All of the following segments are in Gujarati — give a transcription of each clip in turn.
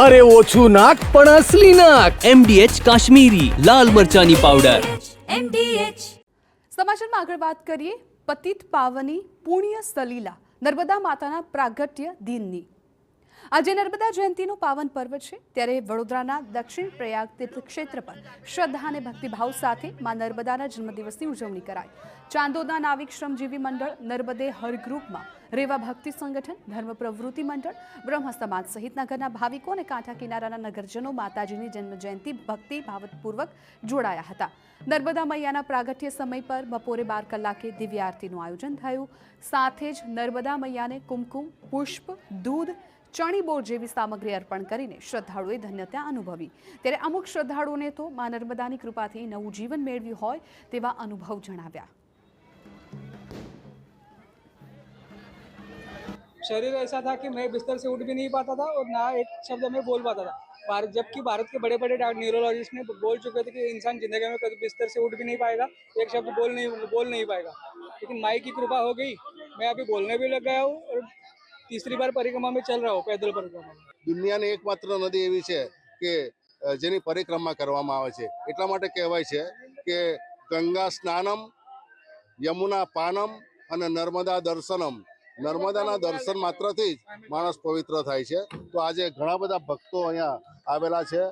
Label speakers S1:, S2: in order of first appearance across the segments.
S1: અરે ઓછું નાક પણ અસલી નાક.
S2: MDH કાશ્મીરી લાલ મરચાની પાવડર.
S3: સમાચારમાં આગળ વાત કરીએ પતિત પાવની પુણ્ય સલીલા નર્મદા માતાના પ્રાગટ્ય દિનની. આજે નર્મદા જયંતિનો પાવન પર્વ છે, ત્યારે વડોદરાના દક્ષિણ પ્રયાગ તીર્થક્ષેત્ર પર શ્રદ્ધા અને ભક્તિભાવ સાથે મા નર્મદાના જન્મદિવસની ઉજવણી કરાઈ. ચાંદોદના નાવિક શ્રમજીવી મંડળ, નર્મદે હર ગ્રુપમાં, રેવા ભક્તિ સંગઠન, ધર્મ પ્રવૃત્તિ મંડળ, બ્રહ્મ સમાજ સહિત નગરના ભાવિકો અને કાંઠા કિનારાના નગરજનો માતાજીની જન્મ જયંતિ ભક્તિ ભાવપૂર્વક જોડાયા હતા. નર્મદા મૈયાના પ્રાગટ્ય સમય પર બપોરે 12 કલાકે દિવ્ય આરતીનું આયોજન થયું. સાથે જ નર્મદા મૈયાને કુમકુમ, પુષ્પ, દૂધ, ચણી બોર જેવી સામગ્રી અર્પણ કરીને શ્રદ્ધાળુઓએ ધન્યતા અનુભવી. ત્યારે અમુક શ્રદ્ધાળુઓને તો મા નર્મદાની કૃપાથી નવું જીવન મેળવ્યું હોય તેવા અનુભવ જણાવ્યા.
S4: शरीर ऐसा था कि मैं बिस्तर से उठ भी नहीं पाता था और ना एक शब्द मैं बोल पाता था. जबकि भारत के बड़े बड़े न्यूरोलॉजिस्ट ने बोल चुके थे कि इंसान जिंदगी में कभी बिस्तर से उठ भी नहीं पाएगा, एक शब्द बोल नहीं पाएगा. लेकिन माई की कृपा हो गई, मैं अभी बोलने भी लग गया हूँ और तीसरी बार परिक्रमा में चल रहा हूँ, पैदल परिक्रमा.
S5: દુનિયાની એકમાત્ર નદી એવી છે કે જેની પરિક્રમા કરવામાં આવે છે. એટલા માટે કહેવાય છે કે ગંગા સ્નાનમ, યમુના પાનમ અને નર્મદા દર્શનમ. નર્મદાના દર્શન માત્રથી જ માણસ પવિત્ર થાય છે. તો આજે ઘણા બધા ભક્તો અહીંયા આવેલા છે.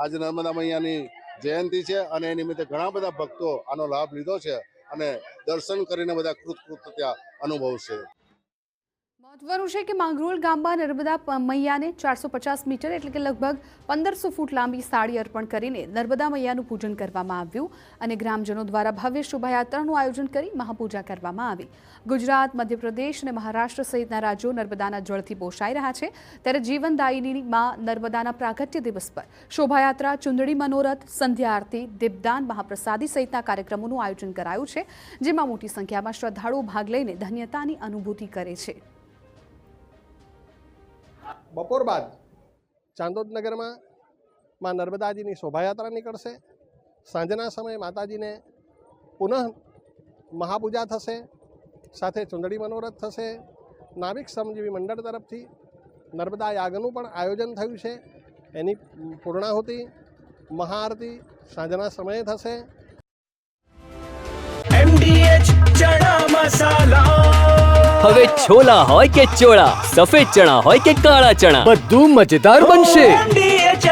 S5: આજે નર્મદા મૈયાની જયંતિ છે અને એ નિમિત્તે ઘણા બધા ભક્તો આનો લાભ લીધો છે અને દર્શન કરીને બધા કૃતકૃત્યતા અનુભવશે.
S3: મહત્વનું છે કે માંગરોળ ગામમાં નર્મદા મૈયાને 450 મીટર એટલે કે લગભગ 1500 ફૂટ લાંબી સાડી અર્પણ કરીને નર્મદા મૈયાનું પૂજન કરવામાં આવ્યું અને ગ્રામજનો દ્વારા ભવ્ય શોભાયાત્રાનું આયોજન કરી મહાપૂજા કરવામાં આવી. ગુજરાત, મધ્યપ્રદેશ અને મહારાષ્ટ્ર સહિતના રાજ્યો નર્મદાના જળથી પોષાઈ રહ્યા છે, ત્યારે જીવનદાયિની માં નર્મદાના પ્રાગટ્ય દિવસ પર શોભાયાત્રા, ચુંદડી મનોરથ, સંધ્યા આરતી, દીપદાન, મહાપ્રસાદી સહિતના કાર્યક્રમોનું આયોજન કરાયું છે, જેમાં મોટી સંખ્યામાં શ્રદ્ધાળુઓ ભાગ લઈને ધન્યતાની અનુભૂતિ કરે છે.
S6: બપોર બાદ ચાંદોદ નગરમાં માં નર્મદાજીની શોભાયાત્રા નીકળશે. સાંજના સમયે માતાજીને પુનઃ મહાપૂજા થશે, સાથે ચુંદડી મનોરથ થશે. નાવિક શ્રમજીવી મંડળ તરફથી નર્મદા યાગનું પણ આયોજન થયું છે. એની પૂર્ણાહુતિ, મહાઆરતી સાંજના સમયે થશે.
S1: MDH ચણા મસાલા.
S2: હવે છોલા હોય કે ચોળા, સફેદ ચણા હોય કે કાળા ચણા,
S1: બધું મજેદાર બનશે.
S7: MDH